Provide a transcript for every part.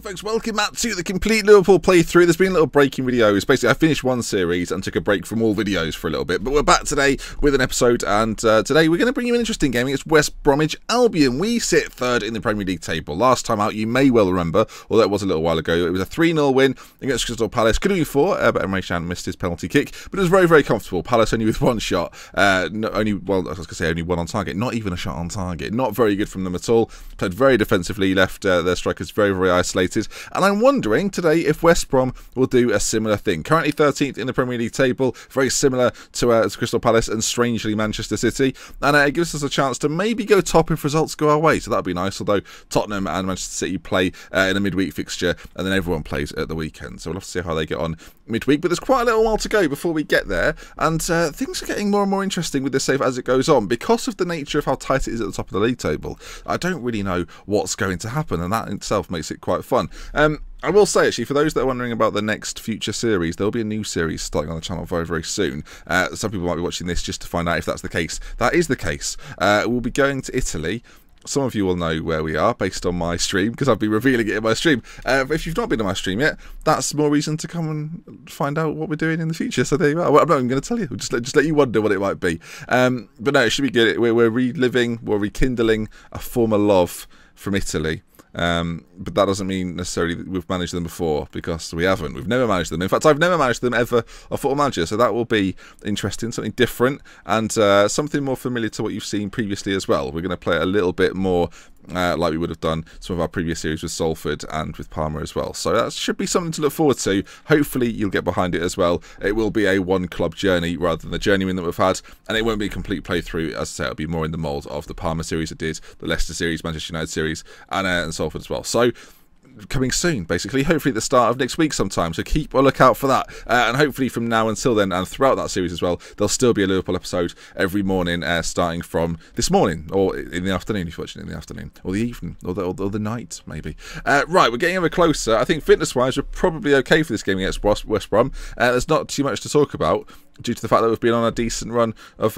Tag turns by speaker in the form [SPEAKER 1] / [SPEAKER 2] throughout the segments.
[SPEAKER 1] Folks, welcome back to the complete Liverpool playthrough. There's been a little breaking videos. Basically, I finished one series and took a break from all videos for a little bit. But we're back today with an episode, and today we're going to bring you an interesting game against West Bromwich Albion. We sit third in the Premier League table. Last time out, you may well remember, although it was a little while ago, it was a 3-0 win against Crystal Palace. Could have been 4, but Emre Can missed his penalty kick. But it was very, very comfortable. Palace only with one shot. I was going to say only one on target. Not even a shot on target. Not very good from them at all. Played very defensively, left their strikers very, very isolated. And I'm wondering today if West Brom will do a similar thing. Currently 13th in the Premier League table, very similar to Crystal Palace and strangely Manchester City. And it gives us a chance to maybe go top if results go our way. So that'd be nice. Although Tottenham and Manchester City play in a midweek fixture, and then everyone plays at the weekend. So we'll have to see how they get on midweek. But there's quite a little while to go before we get there, and things are getting more and more interesting with this save as it goes on because of the nature of how tight it is at the top of the league table. I don't really know what's going to happen, and that in itself makes it quite fun. I will say, actually, for those that are wondering about the next future series, there'll be a new series starting on the channel very, very soon. Some people might be watching this just to find out if that's the case. That is the case. We'll be going to Italy. Some of you will know where we are based on my stream, because I've been revealing it in my stream. If you've not been on my stream yet, that's more reason to come and find out what we're doing in the future. So there you are. Well, I'm not even going to tell you. Just let you wonder what it might be. But no, it should be good. We're reliving, we're rekindling a former love from Italy. But that doesn't mean necessarily that we've managed them before, because we haven't. We've never managed them. In fact, I've never managed them ever a football manager, so that will be interesting, something different, and something more familiar to what you've seen previously as well. We're going to play it a little bit more like we would have done some of our previous series with Salford and with Parma as well. So that should be something to look forward to. Hopefully you'll get behind it as well. It will be a one-club journey rather than the journeyman that we've had, and it won't be a complete playthrough. As I say, it'll be more in the mould of the Parma series it did, the Leicester series, Manchester United series, and Salford as well. So coming soon, basically, hopefully at the start of next week sometime, so keep a lookout for that, and hopefully from now until then and throughout that series as well, there'll still be a Liverpool episode every morning, starting from this morning, or in the afternoon if you're watching it in the afternoon, or the evening, or the night maybe. Right, we're getting ever closer. I think fitness wise we're probably okay for this game against West Brom. There's not too much to talk about, due to the fact that we've been on a decent run of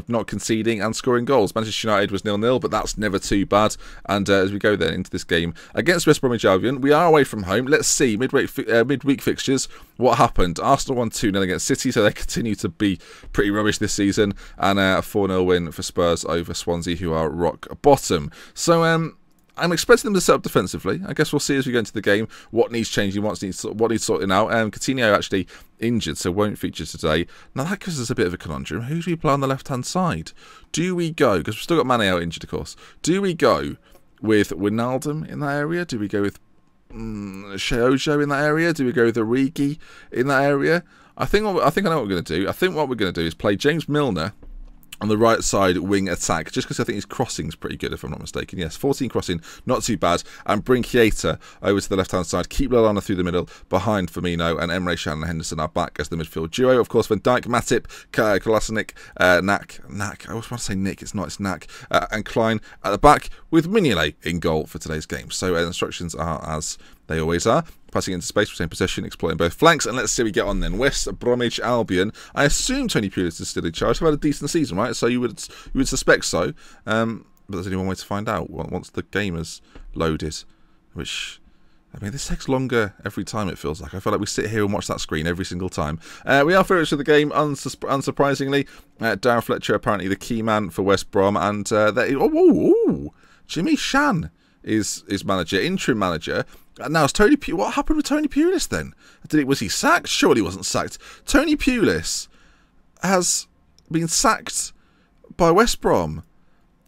[SPEAKER 1] not conceding and scoring goals. Manchester United was 0-0, but that's never too bad. And as we go then into this game against West Bromwich Albion, we are away from home. Let's see, midweek fixtures, what happened. Arsenal won 2-0 against City, so they continue to be pretty rubbish this season. And a 4-0 win for Spurs over Swansea, who are rock bottom. So, I'm expecting them to set up defensively. I guess we'll see as we go into the game what needs changing, what needs sorting out. Coutinho actually injured, so won't feature today. Now that gives us a bit of a conundrum. Who do we play on the left-hand side? Do we go, because we've still got Mane out injured, of course. Do we go with Wijnaldum in that area? Do we go with Sheojo in that area? Do we go with Origi in that area? I think I know what we're going to do. I think what we're going to do is play James Milner on the right side wing attack, just because I think his crossing's pretty good, if I'm not mistaken. Yes, 14 crossing, not too bad. And bring Keita over to the left-hand side. Keep Lallana through the middle, behind Firmino, and Emre Can and Henderson are back as the midfield duo. Of course, Van Dijk, Matip, Kolasinac, Nak. I always want to say Nick, it's not, it's Nak. And Klein at the back, with Mignolet in goal for today's game. So instructions are as they always are. Passing into space, retaining possession, exploiting both flanks, and let's see how we get on then. West Bromwich Albion. I assume Tony Pulis is still in charge. They've had a decent season, right? So you would suspect so. But there's only one way to find out once the game is loaded. Which, I mean, this takes longer every time, it feels like. I feel like we sit here and watch that screen every single time. We are finished with the game, unsurprisingly. Darren Fletcher, apparently the key man for West Brom, and Jimmy Shan is manager, interim manager. And now, what happened with Tony Pulis then? Was he sacked? Surely he wasn't sacked. Tony Pulis has been sacked by West Brom.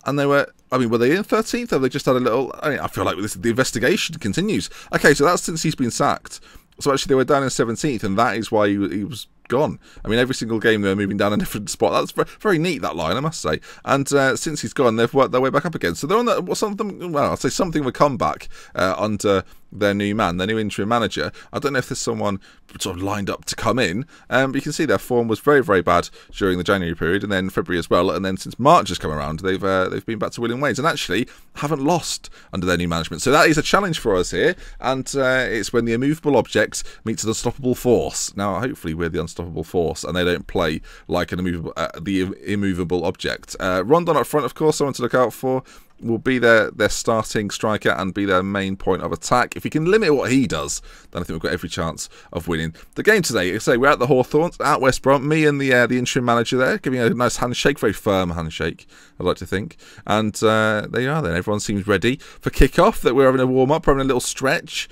[SPEAKER 1] And they were, were they in 13th? Have they just had a little, I feel like the investigation continues. Okay, so that's since he's been sacked. So actually they were down in 17th, and that is why he was gone. I mean, every single game they were moving down a different spot. That's very neat, that line, I must say. And since he's gone, they've worked their way back up again. So they're on that, something, well, I'd say something of a comeback under their new man, their new interim manager. I don't know if there's someone sort of lined up to come in, but you can see their form was very, very bad during the January period, and then February as well, and then since March has come around, they've been back to winning ways, and actually haven't lost under their new management. So that is a challenge for us here, and it's when the immovable object meets an unstoppable force. Now, hopefully we're the unstoppable force, and they don't play like an immovable object. Rondon up front, of course, someone to look out for. will be their starting striker and be their main point of attack. If we can limit what he does, then I think we've got every chance of winning the game today. So we're at the Hawthorns, at West Brom, me and the interim manager there, giving a nice handshake, very firm handshake, I'd like to think. And there you are then. Everyone seems ready for kick-off, that we're having a warm-up, we're having a little stretch.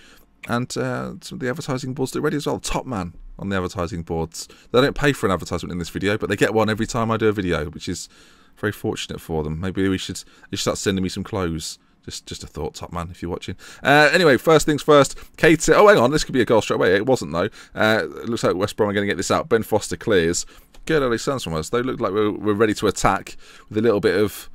[SPEAKER 1] And some of the advertising boards look ready as well. Top man on the advertising boards. They don't pay for an advertisement in this video, but they get one every time I do a video, which is very fortunate for them. Maybe they should start sending me some clothes. Just a thought, top man, if you're watching. Anyway, first things first. Kate. Oh, hang on. This could be a goal straight away. It wasn't, though. It looks like West Brom are going to get this out. Ben Foster clears. Good early signs from us. They look like we're ready to attack with a little bit of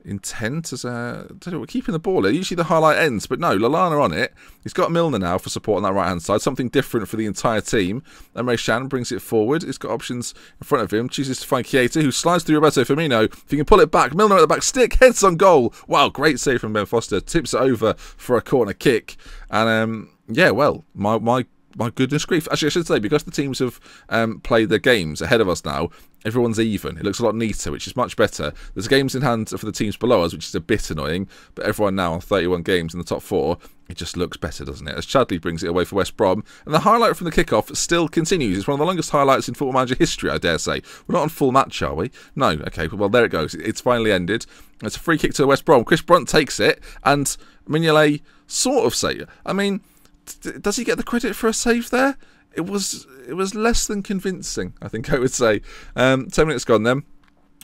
[SPEAKER 1] intent. As we're keeping the ball here. Usually the highlight ends, but no, Lallana on it. He's got Milner now for support on that right hand side. Something different for the entire team. Emre Can brings it forward. He's got options in front of him. Chooses to find Keita, who slides through Roberto Firmino. If he can pull it back, Milner at the back stick, heads on goal. Wow, great save from Ben Foster. Tips it over for a corner kick. And yeah, well, my goodness grief. Actually, I should say, because the teams have played their games ahead of us now, everyone's even. It looks a lot neater, which is much better. There's games in hand for the teams below us, which is a bit annoying, but everyone now on 31 games in the top 4, it just looks better, doesn't it? As Chadley brings it away for West Brom. And the highlight from the kickoff still continues. It's one of the longest highlights in Football Manager history, I dare say. We're not on full match, are we? No. Okay, well, there it goes. It's finally ended. It's a free kick to West Brom. Chris Brunt takes it, and Mignolet sort of say, I mean, does he get the credit for a save there? It was less than convincing, I think I would say. 10 minutes gone then.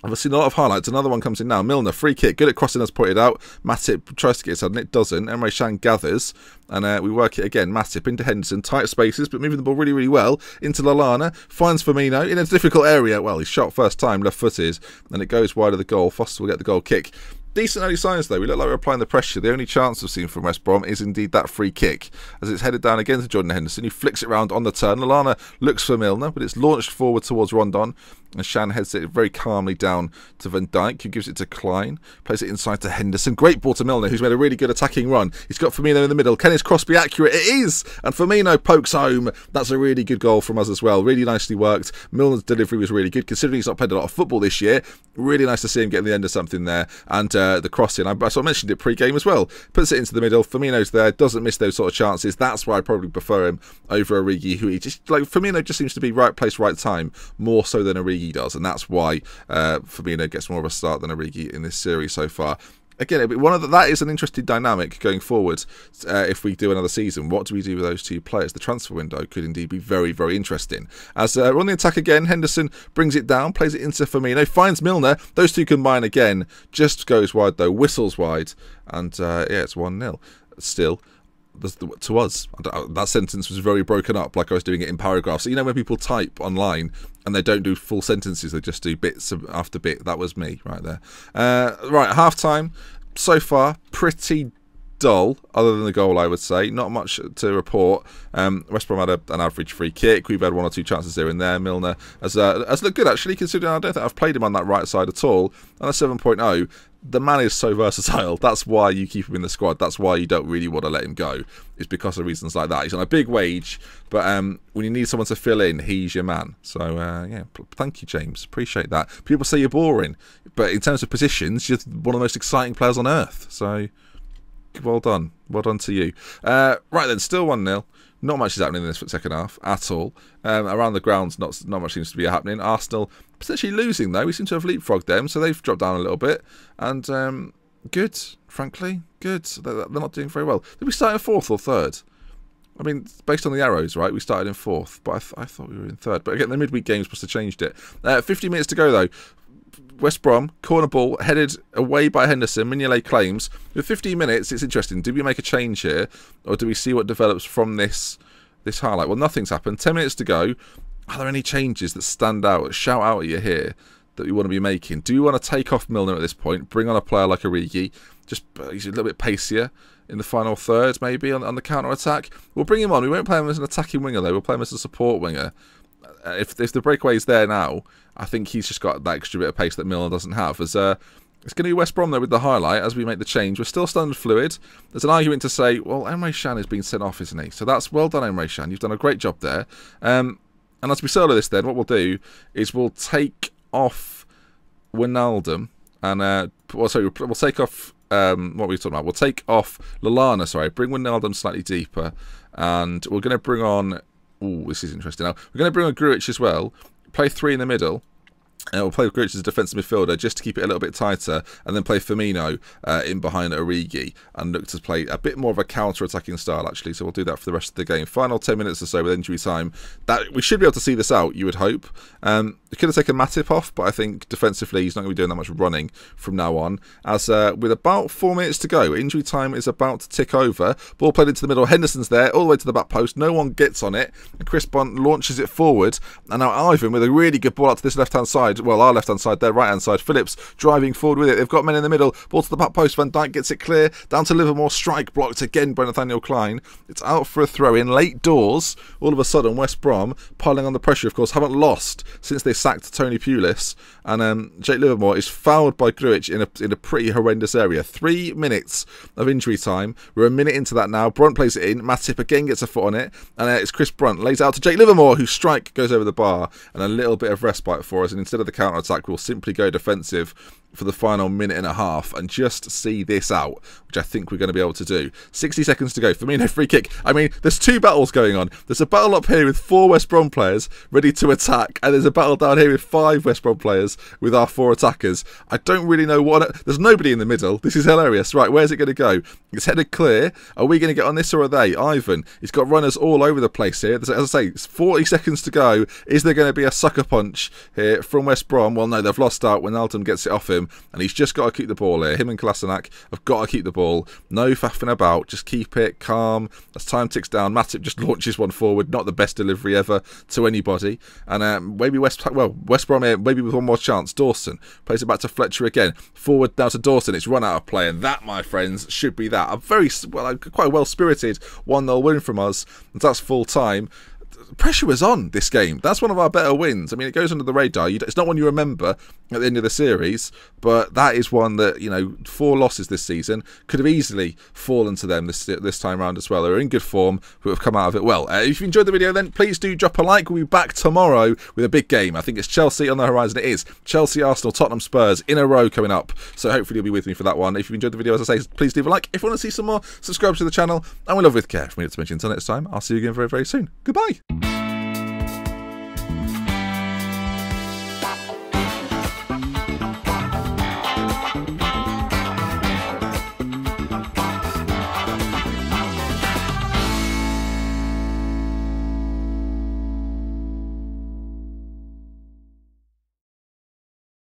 [SPEAKER 1] I've seen a lot of highlights. Another one comes in now. Milner, free kick. Good at crossing, as pointed out. Matip tries to get his head, and it doesn't. Emre Can gathers, and we work it again. Matip into Henderson. Tight spaces, but moving the ball really, really well. Into Lallana. Finds Firmino in a difficult area. Well, he's shot first time, left-footed, and it goes wide of the goal. Foster will get the goal kick. Decent early signs, though. We look like we're applying the pressure. The only chance we've seen from West Brom is indeed that free kick, as it's headed down again to Jordan Henderson, who flicks it round on the turn. Lallana looks for Milner, but it's launched forward towards Rondon, and Shan heads it very calmly down to Van Dijk, who gives it to Klein, plays it inside to Henderson. Great ball to Milner, who's made a really good attacking run. He's got Firmino in the middle. Can his cross be accurate? It is! And Firmino pokes home. That's a really good goal from us as well. Really nicely worked. Milner's delivery was really good, considering he's not played a lot of football this year. Really nice to see him getting the end of something there. And the cross in, I sort of mentioned it pre-game as well. Puts it into the middle. Firmino's there, doesn't miss those sort of chances. That's why I probably prefer him over Origi, who he just, like, Firmino just seems to be right place, right time, more so than Origi does. And that's why Firmino gets more of a start than Origi in this series so far. Again, that is an interesting dynamic going forward. If we do another season, what do we do with those two players? The transfer window could indeed be very, very interesting. As we're on the attack again, Henderson brings it down, plays it into Firmino, finds Milner. Those two combine again, just goes wide though, whistles wide, and yeah, it's 1-0. Still, to us, that sentence was very broken up, like I was doing it in paragraphs. So, you know, when people type online and they don't do full sentences, they just do bits after bit. That was me right there. Right, half-time so far, pretty dull, other than the goal, I would say. Not much to report. West Brom had an average free kick. We've had 1 or 2 chances here and there. Milner has looked good, actually, considering I don't think I've played him on that right side at all. And a 7.0. The man is so versatile. That's why you keep him in the squad. That's why you don't really want to let him go. It's because of reasons like that. He's on a big wage, but when you need someone to fill in, he's your man. So, yeah, thank you, James. Appreciate that. People say you're boring, but in terms of positions, you're one of the most exciting players on earth. So, well done. Well done to you. Right then, still 1-0. Not much is happening in this second half at all. Around the grounds, not much seems to be happening. Arsenal potentially losing, though. We seem to have leapfrogged them, so they've dropped down a little bit. And good, frankly, good. They're not doing very well. Did we start in 4th or 3rd? I mean, based on the arrows, right, we started in 4th, but I thought we were in 3rd. But again, the midweek games must have changed it. 50 minutes to go, though. West Brom, corner ball, headed away by Henderson. Mignolet claims. With 15 minutes, it's interesting. Do we make a change here, or do we see what develops from this highlight? Well, nothing's happened. 10 minutes to go. Are there any changes that stand out, shout out at you here, that we want to be making? Do we want to take off Milner at this point, bring on a player like Origi, just he's a little bit pacier in the final third, maybe, on the counter-attack? We'll bring him on. We won't play him as an attacking winger, though. We'll play him as a support winger. If the breakaway's there now, I think he's just got that extra bit of pace that Milner doesn't have. As it's going to be West Brom, though, with the highlight as we make the change. We're still standard fluid. There's an argument to say, well, Emre Can has been sent off, isn't he? So that's well done, Emre Can. You've done a great job there. And as we solo this, then, what we'll do is we'll take off Wijnaldum and we'll take off what are we talking about? We'll take off Lallana, sorry, bring Wijnaldum slightly deeper, and we're going to bring on, ooh, this is interesting now, we're going to bring on Grujic as well, play 3 in the middle, and we'll play Grujic as a defensive midfielder just to keep it a little bit tighter, and then play Firmino in behind Origi and look to play a bit more of a counter-attacking style, actually. So we'll do that for the rest of the game. Final 10 minutes or so with injury time. That we should be able to see this out, you would hope. We could have taken Matip off, but I think defensively he's not going to be doing that much running from now on. As with about 4 minutes to go, injury time is about to tick over. Ball played into the middle. Henderson's there, all the way to the back post. No one gets on it, and Chris Bont launches it forward. And now Ivan with a really good ball out to this left-hand side. Well, our left-hand side, their right-hand side. Phillips driving forward with it. They've got men in the middle. Ball to the back post. Van Dijk gets it clear. Down to Livermore. Strike blocked again by Nathaniel Klein. It's out for a throw-in. Late doors. All of a sudden, West Brom, piling on the pressure, of course, haven't lost since they sacked Tony Pulis. And Jake Livermore is fouled by Grujic in a pretty horrendous area. 3 minutes of injury time. We're a minute into that now. Brunt plays it in. Matip again gets a foot on it. And it's Chris Brunt. Lays out to Jake Livermore, whose strike goes over the bar. And a little bit of respite for us. And instead of the counter-attack, we'll simply go defensive for the final minute and a half and just see this out, which I think we're going to be able to do. 60 seconds to go. Firmino free kick. I mean, there's 2 battles going on. There's a battle up here with 4 West Brom players ready to attack, and there's a battle down here with 5 West Brom players with our 4 attackers. I don't really know what... There's nobody in the middle. This is hilarious. Right, where's it going to go? It's headed clear. Are we going to get on this or are they? Ivan, he's got runners all over the place here. As I say, it's 40 seconds to go. Is there going to be a sucker punch here from West Brom? Well, no, they've lost out when Wijnaldum gets it off him. And he's just got to keep the ball here. Him and Kolasinac have got to keep the ball. No faffing about. Just keep it calm. As time ticks down, Matip just launches one forward. Not the best delivery ever to anybody. And maybe West Brom here, maybe with one more chance. Dawson plays it back to Fletcher again. Forward now to Dawson. It's run out of play. And that, my friends, should be that. Quite a well-spirited 1-0 win from us. And that's full time. Pressure was on this game. That's one of our better wins. I mean, it goes under the radar. It's not one you remember at the end of the series, but that is one that, you know, 4 losses this season could have easily fallen to them this time round as well. They're in good form, but have come out of it well. If you enjoyed the video, then please do drop a like. We'll be back tomorrow with a big game. I think it's Chelsea on the horizon. It is Chelsea, Arsenal, Tottenham, Spurs in a row coming up. So hopefully you'll be with me for that one. If you enjoyed the video, as I say, please leave a like. If you want to see some more, subscribe to the channel. And we love with care. From me to mention until next time, I'll see you again very, very soon. Goodbye.